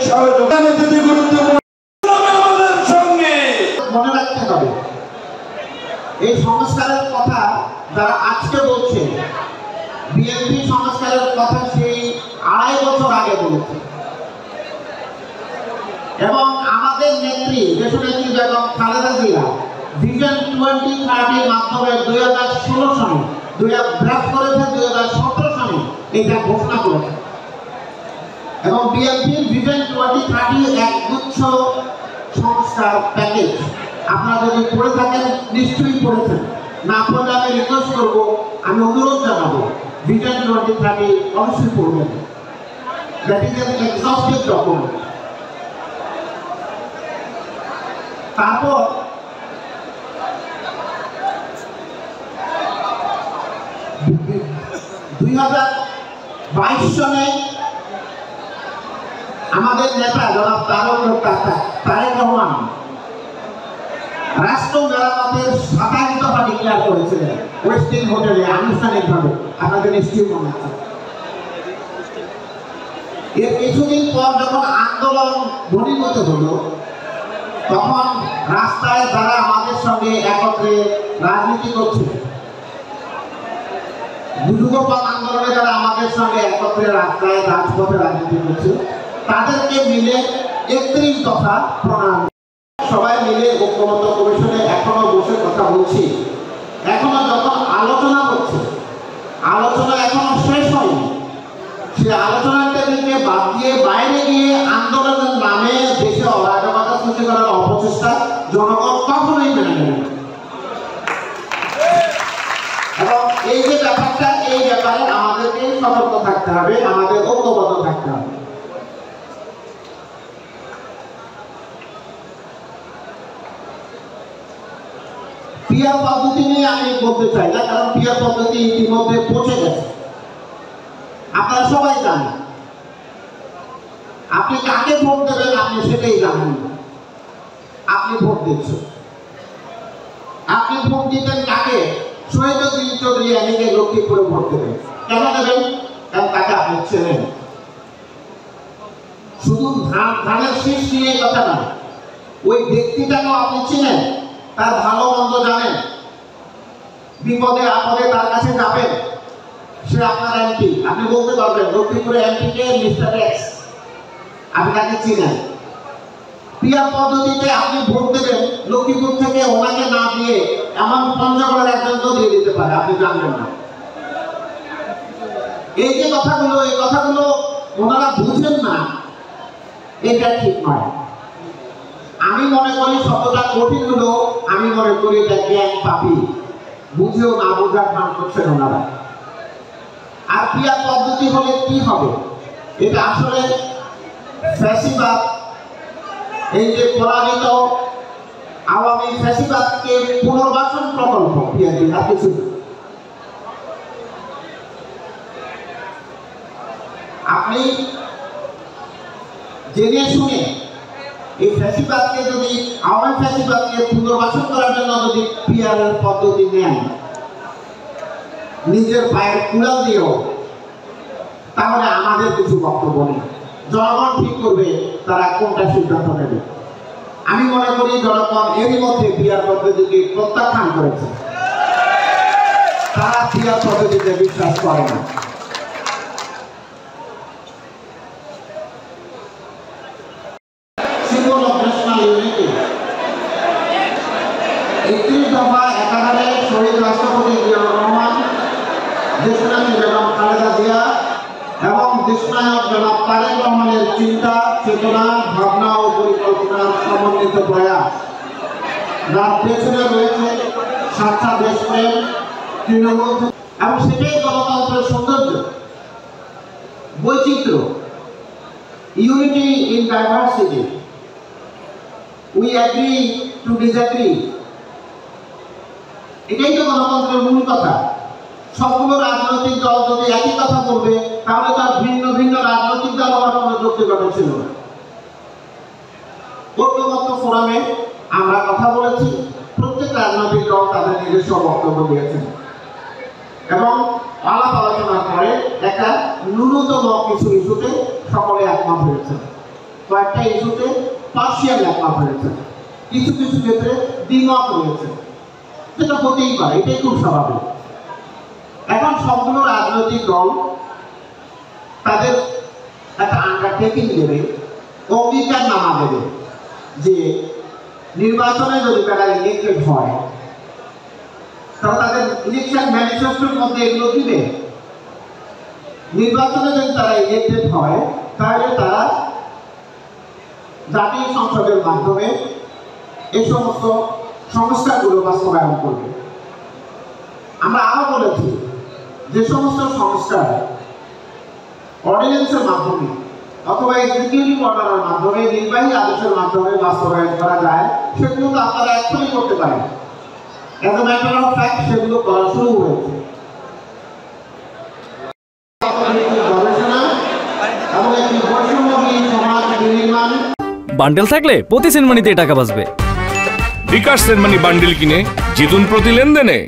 সহযোগিতা গুরুত্বপূর্ণ আমাদের সঙ্গে মনে রাখতে হবে। এই সংস্কারের কথা যারা আজকে বলছে, বিএনপি সংস্কারের কথা সেই 2.5 বছর আগে বলেছে। এবং আমাদের নেত্রী দেশনেত্রী বেগম খালেদা জিয়া ভিশন 2030 মাধ্যমে 2016 সালে ড্রাফট করেছে, 2017 সালে এটা ঘোষণা করেছে। এবং বিএনপি ভিশন 2030 একগুচ্ছ সংস্কার প্যাকেজ আপনারা যদি পড়ে থাকেন, নিশ্চয়ই পড়েছেন। না পড়লে আমি রিকোয়েস্ট করবো, আমি অনুরোধ জানাবো, ভিশন 2030 অবশ্যই পড়বেন। That is an exhaustive document. তারপর 2022 সনে আমাদের নেতা জনাব তারেক রহমান রাষ্ট্র মেরামতের 27 দফা ডিক্লেয়ার করেছিলেন ওয়েস্টিন হোটেলে আনুষ্ঠানিকভাবে, আপনাদের নিশ্চয়ই মনে আছে। এর কিছুদিন পর যখন আন্দোলন ঘনীভূত হলো, তখন রাস্তায় যারা আমাদের সঙ্গে একত্রে রাজনীতি করছে, যুগপৎ আন্দোলনে যারা আমাদের সঙ্গে একত্রে রাস্তায় রাজপথে রাজনীতি করছে, তাদেরকে মিলে 31 দফা প্রণয়ন, সবাই মিলে ঐক্যমত্য কমিশনে এখনো বসে কথা বলছি। এখনো যখন আলোচনা হচ্ছে, আলোচনা এখনো শেষ হয়নি। সে আলোচনার টেবিলকে বাদ দিয়ে বাইরে গিয়ে আন্দোলনের নামে দেশে অরাজকতা সৃষ্টি করার অপচেষ্টা জনগণ কখনোই মেনে নেবে না। এবং এই যে ব্যাপারটা, এই ব্যাপারে আমাদেরকে সতর্ক থাকতে হবে, আমাদের ঐক্যবদ্ধ থাকতে হবে। পিয়ার পদ্ধতি নিয়ে আমি বলতে চাই না, কারণ পিয়ার পদ্ধতি ইতিমধ্যে পৌঁছে গেছে, আপনারা সবাই জানেন। আপনি কাকে ভোট দেবেন আপনি সেটাই জানেন। আপনি ভোট দিচ্ছেন, আপনি ভোট দিতেন কাকে? শহীদুদ্দিন চৌধুরী আলীকে লক্ষ্মীপুরে ভোট দেবেন। কেন দেবেন? কারণ তাকে আপনি চেনেন। শুধু ধানের শীষ নিয়ে কথা না, ওই ব্যক্তিটাকেও আপনি চিনেন, তার ভালো মন্দ জানেন, বিপদে আপদে তার কাছে যাবেন। সে আপনার এমপি, আপনি বলতে পারবেন লক্ষ্মীপুরে এমপি কে মিস্টার এক্স, আপনি তাকে চিনেন। পিয়ার পদ্ধতিতে আপনি ভোট দেবেন, লক্ষ্মীপুর থেকে ওনাকে না দিয়ে এমন পঞ্চগড়ের একজনকেও দিয়ে দিতে পারে, আপনি জানবেন না। এই যে কথাগুলো, এই কথাগুলো ওনারা বুঝেন না, এটা ঠিক নয়। আমি মনে করি শব্দটা কঠিন হলো, আমি মনে করি এটা জ্ঞান পাপি, বুঝেও না বোঝার ভান করছেন ওনারা। আর পিয়ার পদ্ধতি হলে কি হবে? এটা আসলে ফ্যাসিবাদ, এই যে পরাজিত আওয়ামী ফ্যাসিবাদকে পুনর্বাসন প্রকল্প পিয়ার, আর কিছু। আপনি জেনে শুনে এই ফ্যাসিবাদকে যদি, আওয়ামী ফ্যাসিবাদকে পুনর্বাসন করার জন্য যদি পিয়ার পদ্ধতি নেন, নিজের পায়ের কুড়াল দিয়েও, তাহলে আমাদের কিছু বক্তব্য নেই। জনগণ ঠিক করবে তারা কোনটা সিদ্ধান্ত নেবে। আমি মনে করি জনগণ এরই মধ্যে পিয়ার পদ্ধতিকে প্রত্যাখ্যান করেছে, তারা পিয়ার পদ্ধতিতে বিশ্বাস করে না। শহীদ রাষ্ট্রপতি জিয়াউর রহমান, দেশনেত্রী বেগম খালেদা জিয়া এবং দেশনায়ক জনাব তারেক রহমানের চিন্তা, চেতনা, ভাবনা ও পরিকল্পনার সমন্বিত প্রয়াস, যার পেছনে রয়েছে স্বার্থা দেশপ্রেম, তৃণমূল, এবং সেটাই গণতন্ত্রের সৌন্দর্য, বৈচিত্র্য, unity in diversity, we agree to disagree. এটাই তো গণতন্ত্রের মূল কথা। সবগুলো রাজনৈতিক দল যদি একই কথা বলবে, তাহলে তার ভিন্ন ভিন্ন রাজনৈতিক দল হওয়ার কোনো যৌক্তিকতা ছিল না। ঐক্যমত্য ফোরামে আমরা কথা বলেছি, প্রত্যেক রাজনৈতিক দল তাদের নিজস্ব বক্তব্য দিয়েছেন এবং আলাপ আলোচনার পরে একটা ন্যূনতম কিছু ইস্যুতে সকলে একমত হয়েছে। কয়েকটা ইস্যুতে পার্সিয়াল একমত হয়েছে, কিছু কিছু ক্ষেত্রে দ্বিমত রয়েছে। সেটা হতেই পারে, এটাই খুব স্বাভাবিক। এখন সবগুলো রাজনৈতিক দল তাদের একটা আন্ডারটেকিং দেবে, অঙ্গীকারনামা দেবে যে নির্বাচনে যদি তারা ইলেক্টেড হয় তাহলে তাদের ইলেকশন ম্যানিফেস্টোর মধ্যে এগুলো দিবে। নির্বাচনে যদি তারা ইলেক্টেড হয় তাহলে তারা জাতীয় সংসদের মাধ্যমে এই সমস্ত সংস্কারগুলো বাস্তবায়ন করবে। আমরা আরো বলেছি যে সমস্ত সংস্কার অর্ডিন্যান্সের মাধ্যমে অথবা এক্সিকিউটিভ অর্ডারের মাধ্যমে, নির্বাহী আদেশের মাধ্যমে বাস্তবায়ন করা যায়, সেগুলো তো আপনারা এখনই করতে পারেন। As a matter of fact সেগুলো করা শুরু হয়েছে। গবেষণা এবং একটি বৈষম্যহীন সমাজ বিনির্মাণ। বান্ডেল থাকলে প্রতি সেনমানিতে টাকা বাঁচবে। বিকাশ সেনমানি বান্ডেল কিনে জিতুন প্রতি লেনদেনে।